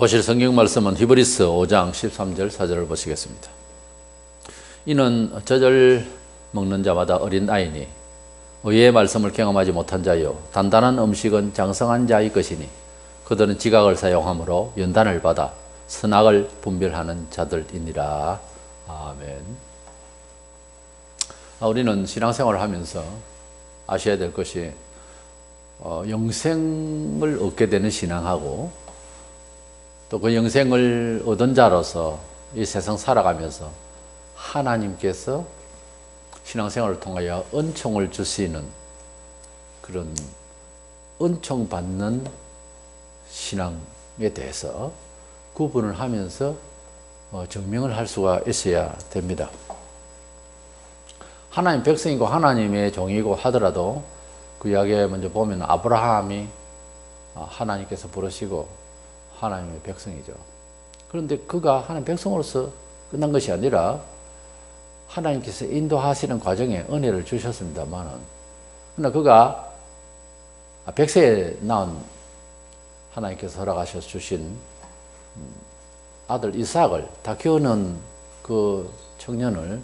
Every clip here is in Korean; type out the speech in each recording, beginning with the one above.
보실 성경 말씀은 히브리서 5장 13절 4절을 보시겠습니다. 이는 젖을 먹는 자마다 어린 아이니 의의 말씀을 경험하지 못한 자요 단단한 음식은 장성한 자의 것이니 그들은 지각을 사용함으로 연단을 받아 선악을 분별하는 자들이니라. 아멘. 우리는 신앙생활을 하면서 아셔야 될 것이 영생을 얻게 되는 신앙하고 또 그 영생을 얻은 자로서 이 세상 살아가면서 하나님께서 신앙생활을 통하여 은총을 주시는 그런 은총 받는 신앙에 대해서 구분을 하면서 증명을 할 수가 있어야 됩니다. 하나님 백성이고 하나님의 종이고 하더라도 그 이야기에 먼저 보면 아브라함이 하나님께서 부르시고 하나님의 백성이죠. 그런데 그가 하나님 백성으로서 끝난 것이 아니라 하나님께서 인도하시는 과정에 은혜를 주셨습니다만은 그러나 그가 백세에 낳은 하나님께서 허락하셔 주신 아들 이삭을 다 키우는 그 청년을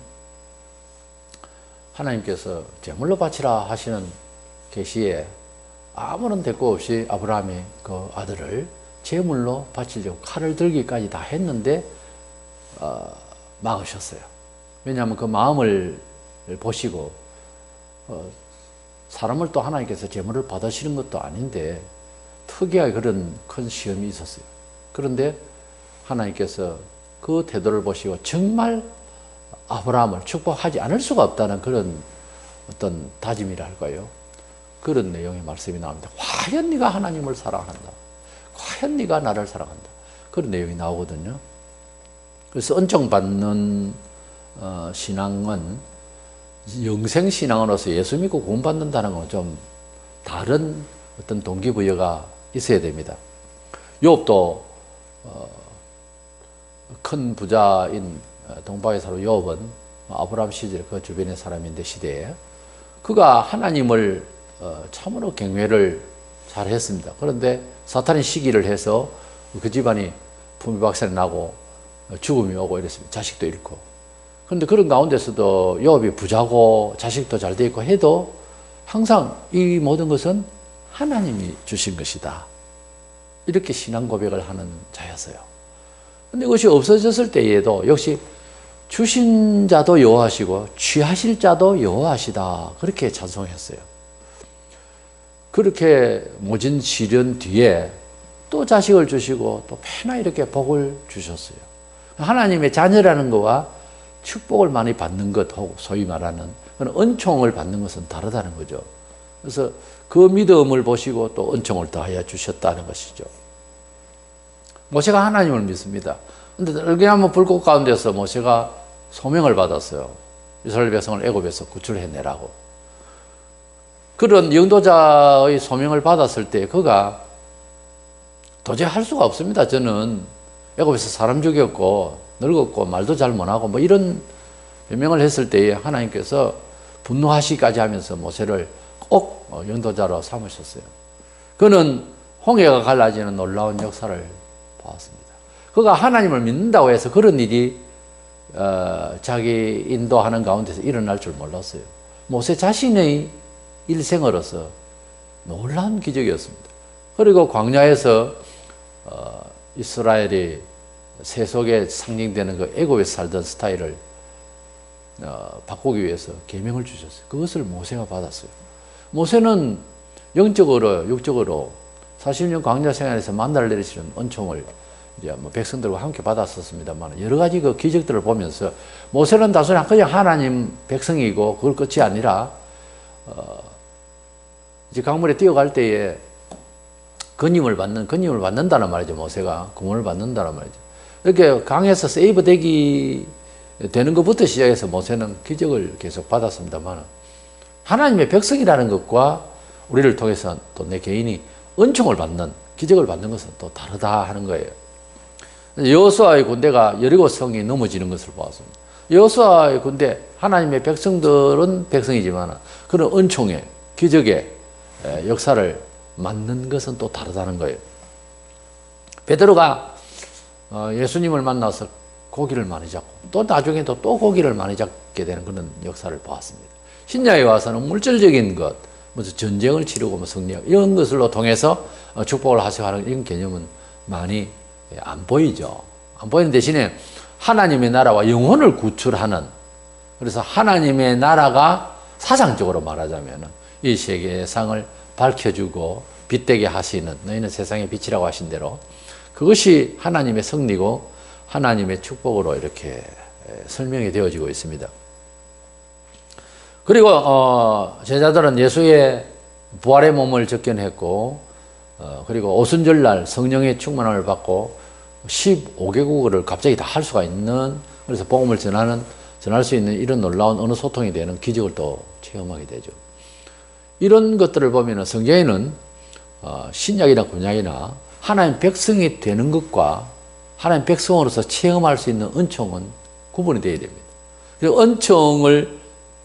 하나님께서 제물로 바치라 하시는 계시에 아무런 대꾸 없이 아브라함이 그 아들을 제물로 바치려고 칼을 들기까지 다 했는데 막으셨어요. 왜냐하면 그 마음을 보시고 사람을 또 하나님께서 제물을 받으시는 것도 아닌데 특이하게 그런 큰 시험이 있었어요. 그런데 하나님께서 그 태도를 보시고 정말 아브라함을 축복하지 않을 수가 없다는 그런 어떤 다짐이라 할까요? 그런 내용의 말씀이 나옵니다. 과연 네가 하나님을 사랑한다. 과연 네가 나를 사랑한다. 그런 내용이 나오거든요. 그래서 은총 받는 신앙은 영생 신앙으로서 예수 믿고 구원받는다는 건 좀 다른 어떤 동기부여가 있어야 됩니다. 욥도 큰 부자인 동방의 사로 욥은 아브라함 시절 그 주변의 사람인데 시대에 그가 하나님을 참으로 경외를 잘 했습니다. 그런데 사탄이 시기를 해서 그 집안이 풍비박산이 나고 죽음이 오고 이랬습니다. 자식도 잃고. 그런데 그런 가운데서도 욥이 부자고 자식도 잘 돼 있고 해도 항상 이 모든 것은 하나님이 주신 것이다. 이렇게 신앙 고백을 하는 자였어요. 그런데 그것이 없어졌을 때에도 역시 주신 자도 여호와시고 취하실 자도 여호와시다. 그렇게 찬송했어요. 그렇게 모진 시련 뒤에 또 자식을 주시고 또 매나 이렇게 복을 주셨어요. 하나님의 자녀라는 것과 축복을 많이 받는 것하고 소위 말하는 그런 은총을 받는 것은 다르다는 거죠. 그래서 그 믿음을 보시고 또 은총을 더하여 주셨다는 것이죠. 모세가 하나님을 믿습니다. 그런데 열기나무 불꽃 가운데서 모세가 소명을 받았어요. 이스라엘 백성을 애굽에서 구출해내라고. 그런 영도자의 소명을 받았을 때 그가 도저히 할 수가 없습니다. 저는 애굽에서 사람 죽였고 늙었고 말도 잘 못하고 뭐 이런 변명을 했을 때에 하나님께서 분노하시기까지 하면서 모세를 꼭 영도자로 삼으셨어요. 그는 홍해가 갈라지는 놀라운 역사를 보았습니다. 그가 하나님을 믿는다고 해서 그런 일이 자기 인도하는 가운데서 일어날 줄 몰랐어요. 모세 자신의 일생으로서 놀라운 기적이었습니다. 그리고 광야에서 이스라엘이 세속에 상징되는 그 애굽에서 살던 스타일을 바꾸기 위해서 계명을 주셨어요. 그것을 모세가 받았어요. 모세는 영적으로 육적으로 40년 광야 생활에서 만나를 내리시는 은총을 이제 뭐 백성들과 함께 받았었습니다만 여러 가지 그 기적들을 보면서 모세는 단순히 그냥 하나님 백성이고 그걸 끝이 아니라 이제 강물에 뛰어갈 때에 건임을 받는다는 말이죠. 모세가 구원을 받는다는 말이죠. 이렇게 강에서 세이브 되는 것부터 시작해서 모세는 기적을 계속 받았습니다만 하나님의 백성이라는 것과 우리를 통해서 또 내 개인이 은총을 받는 기적을 받는 것은 또 다르다 하는 거예요. 여호수아의 군대가 여리고 성이 넘어지는 것을 보았습니다. 여호수아의 군대 하나님의 백성들은 백성이지만 그런 은총의 기적의 역사를 맡는 것은 또 다르다는 거예요. 베드로가 예수님을 만나서 고기를 많이 잡고 또 나중에도 또 고기를 많이 잡게 되는 그런 역사를 보았습니다. 신약에 와서는 물질적인 것, 무슨 전쟁을 치르고 뭐 승리하고 이런 것으로 통해서 축복을 하셔가는 이런 개념은 많이 안 보이죠. 안 보이는 대신에 하나님의 나라와 영혼을 구출하는, 그래서 하나님의 나라가 사상적으로 말하자면 이 세계의 상을 밝혀주고 빛되게 하시는, 너희는 세상의 빛이라고 하신 대로 그것이 하나님의 승리고 하나님의 축복으로 이렇게 설명이 되어지고 있습니다. 그리고 제자들은 예수의 부활의 몸을 접견했고, 그리고 오순절날 성령의 충만함을 받고 15개국어를 갑자기 다 할 수가 있는, 그래서 복음을 전할 수 있는 이런 놀라운 언어 소통이 되는 기적을 또 체험하게 되죠. 이런 것들을 보면 성경에는 신약이나 구약이나 하나님 백성이 되는 것과 하나님 백성으로서 체험할 수 있는 은총은 구분이 되어야 됩니다. 그리고 은총을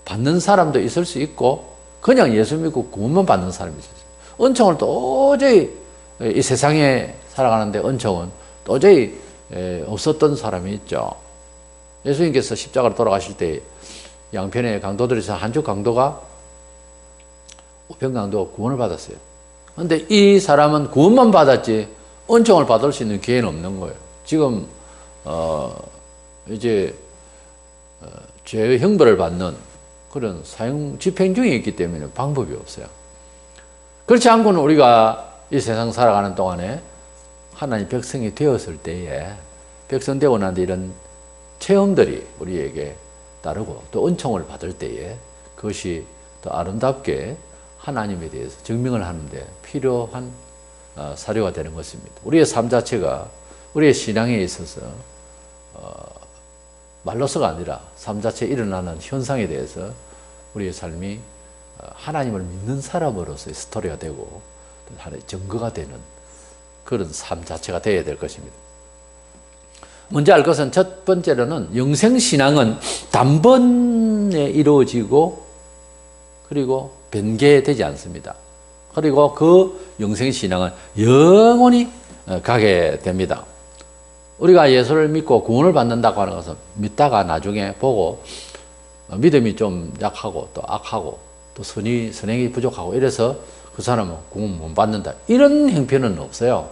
받는 사람도 있을 수 있고 그냥 예수 믿고 구원만 받는 사람이 있어요. 은총을 도저히 이 세상에 살아가는데 은총은 도저히 없었던 사람이 있죠. 예수님께서 십자가로 돌아가실 때 양편의 강도들에서 한쪽 강도가 우편 강도가 구원을 받았어요. 그런데 이 사람은 구원만 받았지 은총을 받을 수 있는 기회는 없는 거예요. 지금 이제 죄의 형벌을 받는 그런 사형 집행 중에 있기 때문에 방법이 없어요. 그렇지 않고는 우리가 이 세상 살아가는 동안에 하나님 백성이 되었을 때에 백성 되고 난 뒤 이런 체험들이 우리에게 따르고 또 은총을 받을 때에 그것이 더 아름답게 하나님에 대해서 증명을 하는데 필요한 사료가 되는 것입니다. 우리의 삶 자체가 우리의 신앙에 있어서 말로서가 아니라 삶 자체에 일어나는 현상에 대해서 우리의 삶이 하나님을 믿는 사람으로서의 스토리가 되고 하나의 증거가 되는 그런 삶 자체가 되어야 될 것입니다. 먼저 알 것은 첫 번째로는 영생신앙은 단번에 이루어지고 그리고 변개되지 않습니다. 그리고 그 영생신앙은 영원히 가게 됩니다. 우리가 예수를 믿고 구원을 받는다고 하는 것은 믿다가 나중에 보고 믿음이 좀 약하고 또 악하고 또 선행이 부족하고 이래서 그 사람은 구원 못 받는다. 이런 형편은 없어요.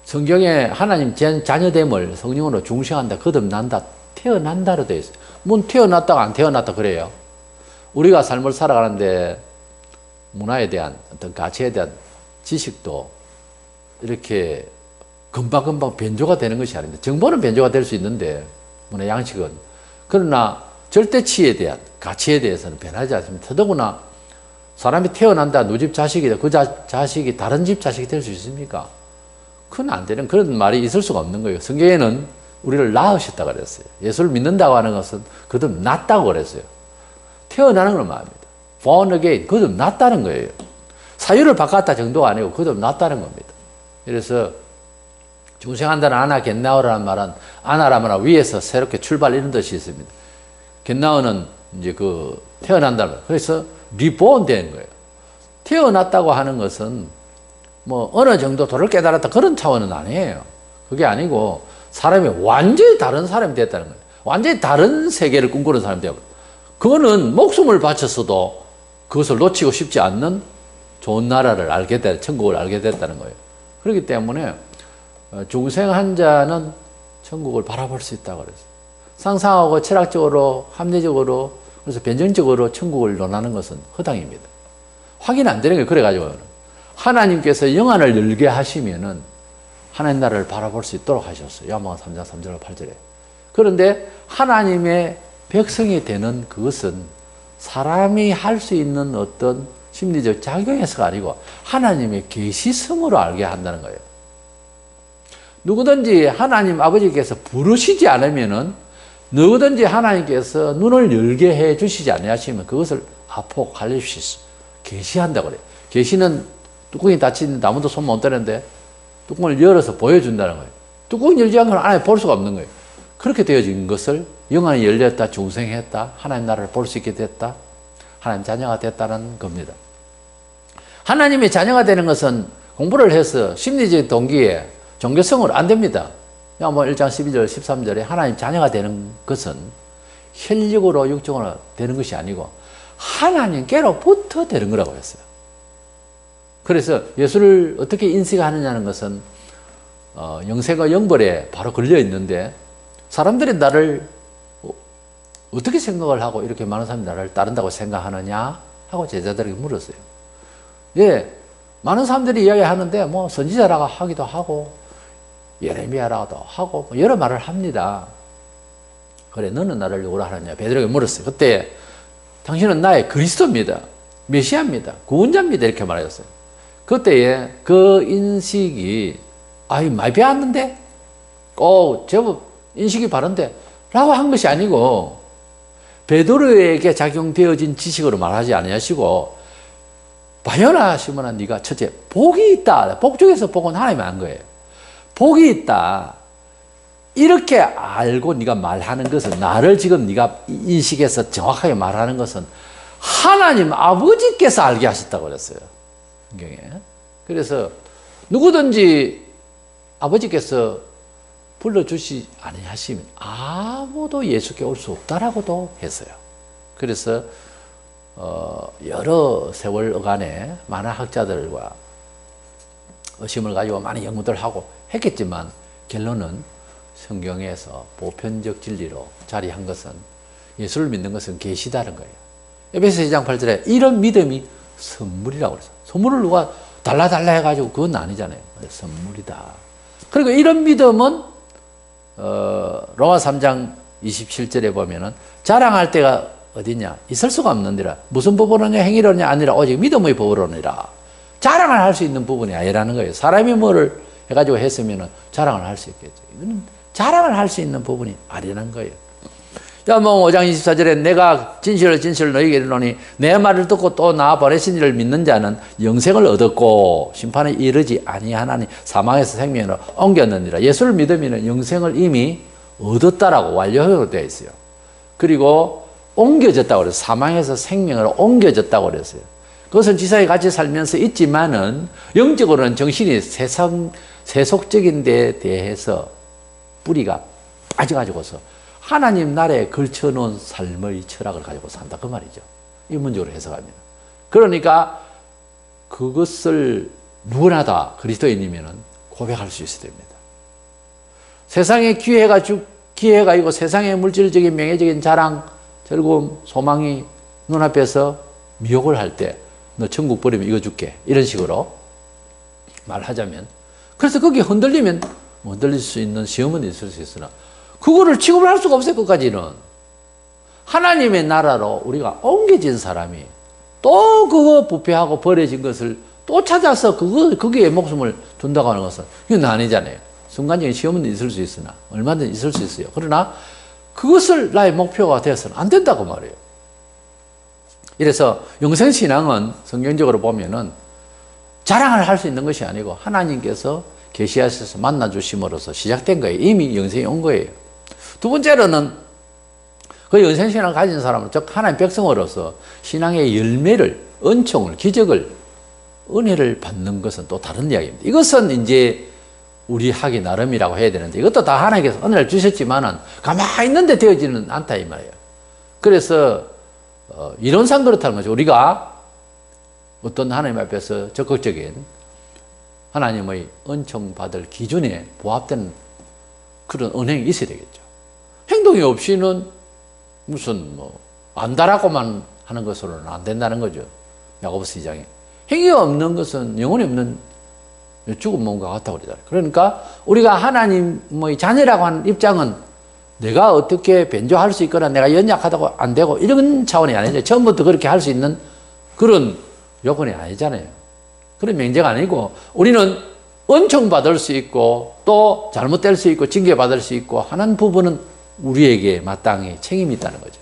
성경에 하나님 자녀됨을 성령으로 중생한다, 거듭난다, 태어난다로 되어 있어요. 문 태어났다가 안 태어났다 그래요. 우리가 삶을 살아가는데 문화에 대한 어떤 가치에 대한 지식도 이렇게 금방금방 변조가 되는 것이 아닙니다. 정보는 변조가 될 수 있는데 문화 양식은. 그러나 절대치에 대한 가치에 대해서는 변하지 않습니다. 더더구나 사람이 태어난다, 누집 자식이다, 그 자식이 다른 집 자식이 될 수 있습니까? 그건 안 되는 그런 말이 있을 수가 없는 거예요. 성경에는 우리를 낳으셨다 그랬어요. 예수를 믿는다고 하는 것은 거듭났다고 그랬어요. 태어나는 걸 말합니다. born again, 거듭났다는 거예요. 사유를 바꿨다 정도가 아니고 거듭났다는 겁니다. 그래서 중생한다는 아나 겟나오라는 말은 아나라면 위에서 새롭게 출발 이런 뜻이 있습니다. 겟나오는 이제 그 태어난다는 거예요. 그래서 리본 되는 거예요. 태어났다고 하는 것은 뭐 어느 정도 도를 깨달았다 그런 차원은 아니에요. 그게 아니고 사람이 완전히 다른 사람이 됐다는 거예요. 완전히 다른 세계를 꿈꾸는 사람이 되고 그거는 목숨을 바쳤어도 그것을 놓치고 싶지 않는 좋은 나라를 알게 됐다, 천국을 알게 됐다는 거예요. 그렇기 때문에 중생한 자는 천국을 바라볼 수 있다고 그랬어요. 상상하고 철학적으로, 합리적으로, 그래서 변정적으로 천국을 논하는 것은 허당입니다. 확인 안 되는 게 그래가지고 하나님께서 영안을 열게 하시면은 하나님 나라를 바라볼 수 있도록 하셨어요. 요한복음 3장 3절과 8절에. 그런데 하나님의 백성이 되는 그것은 사람이 할 수 있는 어떤 심리적 작용에서가 아니고 하나님의 계시성으로 알게 한다는 거예요. 누구든지 하나님 아버지께서 부르시지 않으면은 누구든지 하나님께서 눈을 열게 해 주시지 아니하시면 그것을 아포칼립시스 계시한다고 그래요. 계시는 뚜껑이 닫히는데 아무도 손 못 대는데 뚜껑을 열어서 보여준다는 거예요. 뚜껑 열지 않고는 안에 볼 수가 없는 거예요. 그렇게 되어진 것을 영안이 열렸다, 중생했다, 하나님 나라를 볼 수 있게 됐다, 하나님 자녀가 됐다는 겁니다. 하나님의 자녀가 되는 것은 공부를 해서 심리적 동기에 종교성으로 안 됩니다. 뭐 1장 12절, 13절에 하나님 자녀가 되는 것은 혈육으로 육정으로 되는 것이 아니고 하나님께로부터 되는 거라고 했어요. 그래서 예수를 어떻게 인식하느냐는 것은 영생과 영벌에 바로 걸려 있는데 사람들이 나를 어떻게 생각을 하고 이렇게 많은 사람이 나를 따른다고 생각하느냐 하고 제자들에게 물었어요. 예, 많은 사람들이 이야기하는데 뭐 선지자라고 하기도 하고 예레미야라고도 하고 뭐 여러 말을 합니다. 그래, 너는 나를 누구라 하느냐? 베드로에게 물었어요. 그때 당신은 나의 그리스도입니다. 메시아입니다. 구원자입니다. 이렇게 말하셨어요. 그때에 그 인식이 많이 배웠는데? 제법 인식이 바른데? 라고 한 것이 아니고 베드로에게 작용되어진 지식으로 말하지 아니하시고 바요나 시몬아 네가 첫째 복이 있다. 복 중에서 복은 하나님이 한 거예요. 복이 있다. 이렇게 알고 네가 말하는 것은 나를 지금 네가 인식해서 정확하게 말하는 것은 하나님 아버지께서 알게 하셨다고 그랬어요. 성경에. 그래서 누구든지 아버지께서 불러주시 아니하시면 아무도 예수께 올 수 없다라고도 했어요. 그래서 여러 세월 어간에 많은 학자들과 의심을 가지고 많은 연구들 하고 했겠지만 결론은 성경에서 보편적 진리로 자리한 것은 예수를 믿는 것은 계시다는 거예요. 에베소 2장 8절에 이런 믿음이 선물이라고 그랬어요. 선물을 누가 달라 해가지고 그건 아니잖아요. 선물이다. 그리고 이런 믿음은 로마 3장 27절에 보면은 자랑할 때가 어디냐? 있을 수가 없는디라. 무슨 법으로냐? 행위로냐? 아니라 오직 믿음의 법으로니라. 자랑을 할 수 있는 부분이 아니라는 거예요. 사람이 뭐를 해가지고 했으면은 자랑을 할 수 있겠죠. 이거는 자랑을 할 수 있는 부분이 아니라는 거예요. 자, 5장 24절에 내가 진실을 너희에게 이르노니 내 말을 듣고 또 나 보내신 이를 믿는 자는 영생을 얻었고 심판에 이르지 아니하나니 사망에서 생명으로 옮겼느니라. 예수를 믿으면 영생을 이미 얻었다라고 완료하고 되어 있어요. 그리고 옮겨졌다고 그랬어요. 사망에서 생명으로 옮겨졌다고 그랬어요. 그것은 지상에 같이 살면서 있지만은 영적으로는 정신이 세속적인 데 대해서 뿌리가 빠져가지고서 하나님 나라에 걸쳐놓은 삶의 철학을 가지고 산다 그 말이죠. 인문적으로 해석하면. 그러니까 그것을 누구나 다 그리스도인이면 고백할 수 있어야 됩니다. 세상의 기회가 있고 세상의 물질적인 명예적인 자랑, 즐거움, 소망이 눈앞에서 미혹을 할 때 너 천국 버리면 이거 줄게 이런 식으로 말하자면 그래서 거기에 흔들리면 흔들릴 수 있는 시험은 있을 수 있으나 그거를 취급을 할 수가 없어요. 끝까지는. 하나님의 나라로 우리가 옮겨진 사람이 또 그거 부패하고 버려진 것을 또 찾아서 거기에 목숨을 둔다고 하는 것은 이건 아니잖아요. 순간적인 시험은 있을 수 있으나 얼마든지 있을 수 있어요. 그러나 그것을 나의 목표가 되어서는 안 된다고 말해요. 이래서 영생신앙은 성경적으로 보면은 자랑을 할 수 있는 것이 아니고 하나님께서 계시하셔서 만나주심으로써 시작된 거예요. 이미 영생이 온 거예요. 두 번째로는 그 영생신앙을 가진 사람은 즉 하나님 백성으로서 신앙의 열매를, 은총을, 기적을, 은혜를 받는 것은 또 다른 이야기입니다. 이것은 이제 우리 하기 나름이라고 해야 되는데 이것도 다 하나님께서 은혜를 주셨지만은 가만히 있는데 되어지는 않다 이 말이에요. 그래서 이론상 그렇다는 거죠. 우리가 어떤 하나님 앞에서 적극적인 하나님의 은총 받을 기준에 부합되는 그런 은행이 있어야 되겠죠. 행동이 없이는 무슨 안다라고만 하는 것으로는 안 된다는 거죠. 야고보서 2장에. 행위가 없는 것은 영혼이 없는 죽은 몸과 같다고 그러잖아요. 그러니까 우리가 하나님의 자녀라고 하는 입장은 내가 어떻게 변조할 수 있거나 내가 연약하다고 안 되고 이런 차원이 아니죠. 처음부터 그렇게 할 수 있는 그런 요건이 아니잖아요. 그런 명제가 아니고 우리는 은총 받을 수 있고 또 잘못될 수 있고 징계받을 수 있고 하는 부분은 우리에게 마땅히 책임이 있다는 거죠.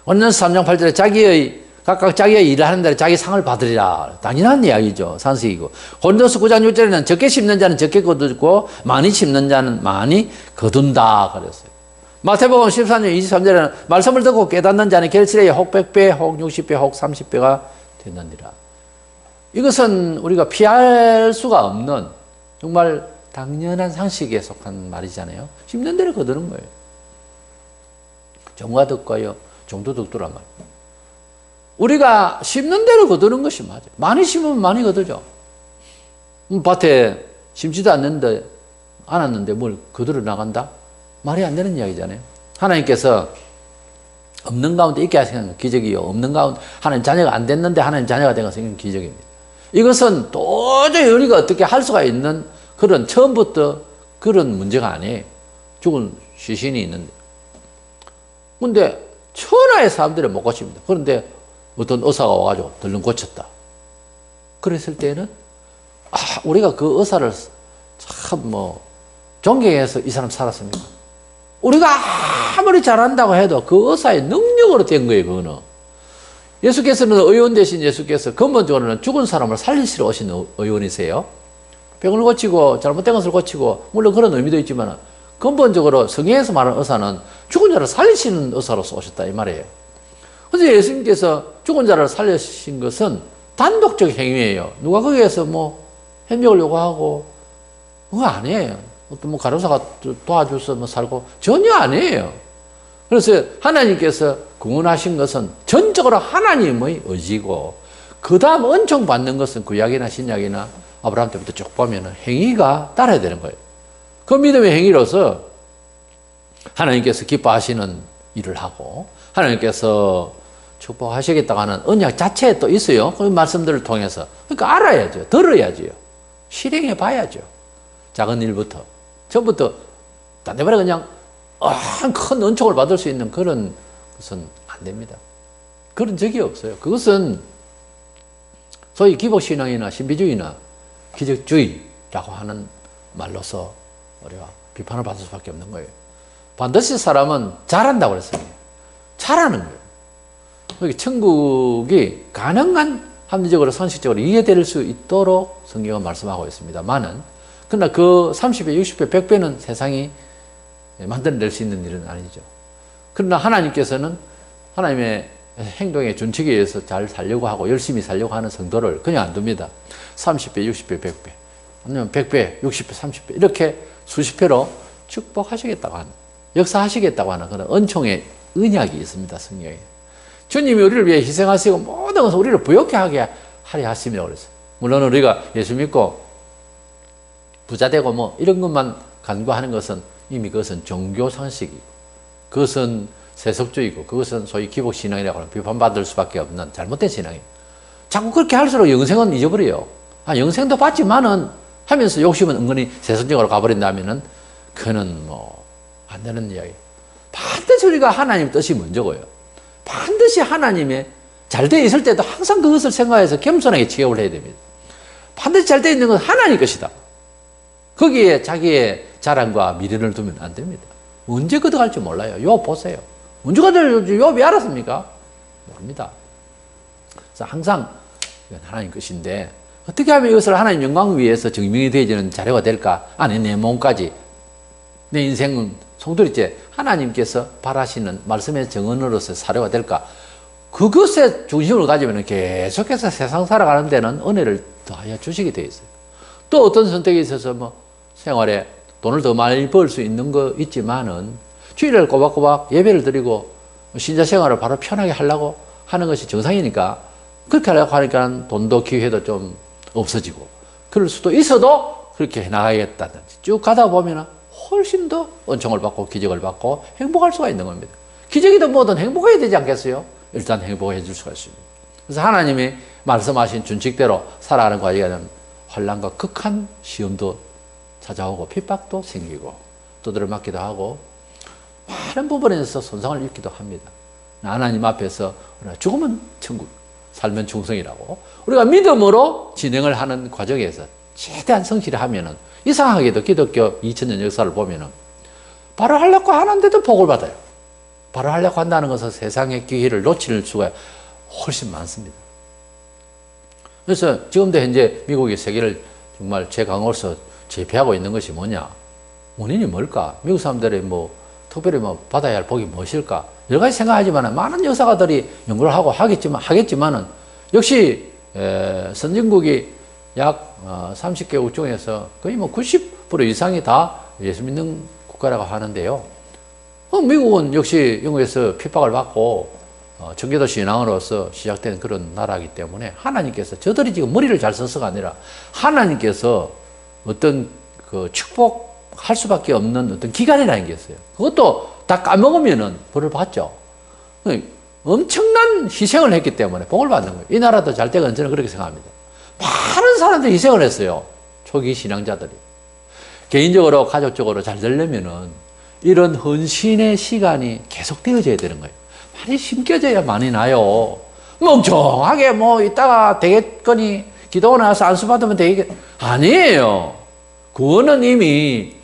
원전서 3장 8절에 각각 자기의 일을 하는 대로 자기 상을 받으리라. 당연한 이야기죠. 산식이고. 고린도서 9장 6절에는 적게 심는 자는 적게 거두고 많이 심는 자는 많이 거둔다 그랬어요. 마태복음 14장 23절에는 말씀을 듣고 깨닫는 자는 결실에 혹 100배, 혹 60배, 혹 30배가 되느니라. 이것은 우리가 피할 수가 없는 정말 당연한 상식에 속한 말이잖아요. 심는 대로 거두는 거예요. 정과 덕과요, 정도 덕도란 말. 우리가 심는 대로 거두는 것이 맞아요. 많이 심으면 많이 거두죠. 밭에 심지도 않았는데 뭘 거두러 나간다? 말이 안 되는 이야기잖아요. 하나님께서 없는 가운데 있게 하시는 건 기적이요. 없는 가운데 하나님 자녀가 안 됐는데 하나님 자녀가 된 것은 기적입니다. 이것은 도저히 우리가 어떻게 할 수가 있는 그런 처음부터 그런 문제가 아니에요. 죽은 시신이 있는데. 근데 천하의 사람들은 못 고칩니다. 그런데 어떤 의사가 와가지고 덜렁 고쳤다. 그랬을 때는 우리가 그 의사를 참 존경해서 이 사람 살았습니까? 우리가 아무리 잘한다고 해도 그 의사의 능력으로 된 거예요, 그거는. 예수께서는 의원 대신 예수께서 근본적으로는 죽은 사람을 살리시러 오신 의원이세요. 병을 고치고 잘못된 것을 고치고 물론 그런 의미도 있지만 근본적으로 성경에서 말하는 의사는 죽은 자를 살리시는 의사로서 오셨다 이 말이에요. 그래서 예수님께서 죽은 자를 살리신 것은 단독적 행위예요. 누가 거기에서 협력을 요구하고 그거 아니에요. 어떤 간호사가 도와줘서 살고 전혀 아니에요. 그래서 하나님께서 구원하신 것은 전적으로 하나님의 의지고 그 다음 은총 받는 것은 구약이나 신약이나 아브라함 때부터 쭉 보면 행위가 따라야 되는 거예요. 그 믿음의 행위로서 하나님께서 기뻐하시는 일을 하고 하나님께서 축복하시겠다고 하는 언약 자체에 또 있어요. 그 말씀들을 통해서. 그러니까 알아야죠. 들어야죠. 실행해 봐야죠. 작은 일부터. 처음부터 딴 데마다 그냥 큰 은총을 받을 수 있는 그런 것은 안 됩니다. 그런 적이 없어요. 그것은 소위 기복신앙이나 신비주의나 기적주의라고 하는 말로서 우리가 비판을 받을 수밖에 없는 거예요. 반드시 사람은 잘한다고 그랬어요. 잘하는 거예요. 천국이 가능한 합리적으로 선식적으로 이해될 수 있도록 성경은 말씀하고 있습니다만은 그러나 그 30배, 60배, 100배는 세상이 만들어낼 수 있는 일은 아니죠. 그러나 하나님께서는 하나님의 행동의 준칙에 의해서 잘 살려고 하고 열심히 살려고 하는 성도를 그냥 안 둡니다. 30배, 60배, 100배 아니면 100배, 60배, 30배 이렇게 수십 배로 축복하시겠다고 하는 역사하시겠다고 하는 그런 은총의 언약이 있습니다. 성경에. 주님이 우리를 위해 희생하시고 모든 것을 우리를 부욕해 하게 하려 하시며 그랬어요. 물론 우리가 예수 믿고 부자 되고 이런 것만 간구하는 것은 이미 그것은 종교 상식이고 그것은 세속주의고 그것은 소위 기복신앙이라고 하는 비판받을 수밖에 없는 잘못된 신앙이에요. 자꾸 그렇게 할수록 영생은 잊어버려요. 영생도 받지만은 하면서 욕심은 은근히 세속적으로 가버린다면은 그거는 안 되는 이야기. 반드시 우리가 하나님 뜻이 먼저고요. 반드시 하나님의 잘 돼 있을 때도 항상 그것을 생각해서 겸손하게 취업을 해야 됩니다. 반드시 잘 돼 있는 건 하나님 것이다. 거기에 자기의 자랑과 미련을 두면 안 됩니다. 언제 걷어갈지 몰라요. 요 보세요. 언제 걷어갈지 욥이 알았습니까? 모릅니다. 그래서 항상 이건 하나님 것인데 어떻게 하면 이것을 하나님 영광을 위해서 증명이 되어지는 자료가 될까? 아니 내 몸까지 내 인생은 송두리째 하나님께서 바라시는 말씀의 정언으로서 사료가 될까? 그것에 중심을 가지면 계속해서 세상 살아가는 데는 은혜를 더하여 주시게 되어 있어요. 또 어떤 선택에 있어서 생활에 돈을 더 많이 벌 수 있는 거 있지만은 주일을 꼬박꼬박 예배를 드리고 신자 생활을 바로 편하게 하려고 하는 것이 정상이니까 그렇게 하려고 하니까 돈도 기회도 좀 없어지고 그럴 수도 있어도 그렇게 해나가겠다든지 쭉 가다 보면 훨씬 더 은총을 받고 기적을 받고 행복할 수가 있는 겁니다. 기적이든 뭐든 행복해야 되지 않겠어요? 일단 행복해 줄 수가 있습니다. 그래서 하나님이 말씀하신 준칙대로 살아가는 과정에는 환난과 극한 시험도 찾아오고 핍박도 생기고 두드려 맞기도 하고 많은 부분에서 손상을 입기도 합니다. 하나님 앞에서 우리가 죽으면 천국, 살면 중성이라고 우리가 믿음으로 진행을 하는 과정에서 최대한 성실히 하면은 이상하게도 기독교 2000년 역사를 보면은 바로 하려고 하는데도 복을 받아요. 바로 하려고 한다는 것은 세상의 기회를 놓칠 수가 훨씬 많습니다. 그래서 지금도 현재 미국이 세계를 정말 최강으로서 제패하고 있는 것이 뭐냐? 원인이 뭘까? 미국 사람들이 특별히 받아야 할 복이 무엇일까? 여러 가지 생각하지만 많은 역사가들이 연구를 하고 하겠지만은 역시 선진국이 약 30개국 중에서 거의 뭐 90% 이상이 다 예수 믿는 국가라고 하는데요. 미국은 역시 영국에서 핍박을 받고 청교도 신앙으로서 시작된 그런 나라이기 때문에 하나님께서 저들이 지금 머리를 잘 써서가 아니라 하나님께서 어떤 그 축복할 수밖에 없는 어떤 기간이라는 게 있어요. 그것도 다 까먹으면은 벌을 받죠. 엄청난 희생을 했기 때문에 복을 받는 거예요. 이 나라도 잘 때가 저는 그렇게 생각합니다. 많은 사람들이 희생을 했어요. 초기 신앙자들이. 개인적으로 가족적으로 잘 되려면은 이런 헌신의 시간이 계속 되어져야 되는 거예요. 많이 심겨져야 많이 나요. 멍청하게 뭐 이따가 되겠거니 기도가 나와서 안수 받으면 되겠 아니에요. 그거는 이미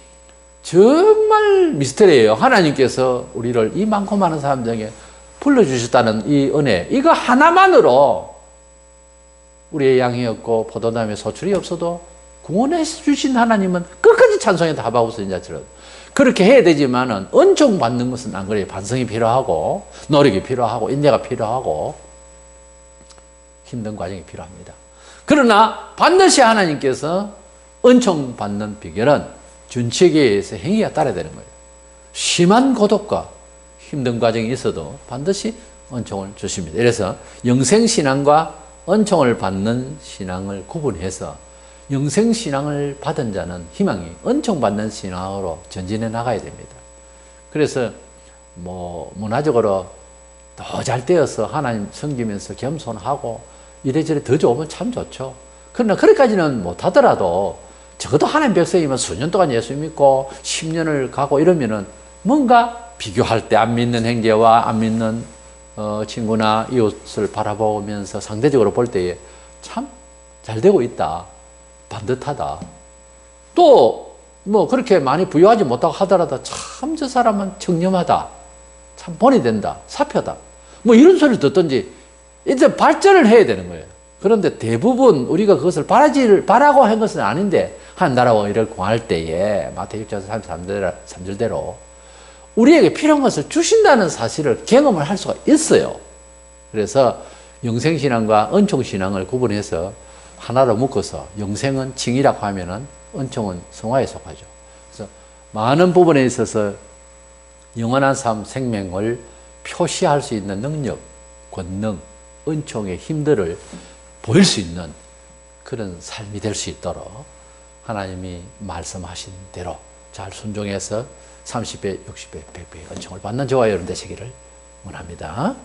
정말 미스터리예요. 하나님께서 우리를 이 많고 많은 사람 중에 불러주셨다는 이 은혜, 이거 하나만으로 우리의 양이었고 포도나무에 소출이 없어도 구원해 주신 하나님은 끝까지 찬송했다. 하박국 선지자처럼 그렇게 해야 되지만은 은총 받는 것은 안 그래요. 반성이 필요하고 노력이 필요하고 인내가 필요하고 힘든 과정이 필요합니다. 그러나 반드시 하나님께서 은총 받는 비결은 준칙에서 행위가 따라야 되는 거예요. 심한 고독과 힘든 과정이 있어도 반드시 은총을 주십니다. 그래서 영생신앙과 은총을 받는 신앙을 구분해서 영생신앙을 받은 자는 희망이 은총받는 신앙으로 전진해 나가야 됩니다. 그래서 뭐 문화적으로 더 잘 되어서 하나님 섬기면서 겸손하고 이래저래 더 좋으면 참 좋죠. 그러나 그렇게까지는 못하더라도 적어도 하나님 백성이면 수년 동안 예수 믿고 10년을 가고 이러면은 뭔가 비교할 때 안 믿는 형제와 안 믿는 친구나 이웃을 바라보면서 상대적으로 볼 때에 참 잘 되고 있다. 반듯하다. 또 뭐 그렇게 많이 부유하지 못하고 하더라도 참 저 사람은 청렴하다. 참 본이 된다. 사표다. 뭐 이런 소리를 듣든지 이제 발전을 해야 되는 거예요. 그런데 대부분 우리가 그것을 바라고 한 것은 아닌데 한 나라와 이를 공할 때에 마태복음 6장 33절대로 우리에게 필요한 것을 주신다는 사실을 경험을 할 수가 있어요. 그래서 영생신앙과 은총신앙을 구분해서 하나로 묶어서 영생은 칭이라고 하면은 은총은 성화에 속하죠. 그래서 많은 부분에 있어서 영원한 삶, 생명을 표시할 수 있는 능력, 권능, 은총의 힘들을 보일 수 있는 그런 삶이 될 수 있도록 하나님이 말씀하신 대로 잘 순종해서 30배, 60배, 100배의 은총을 받는 저와 여러분 되시기를 원합니다.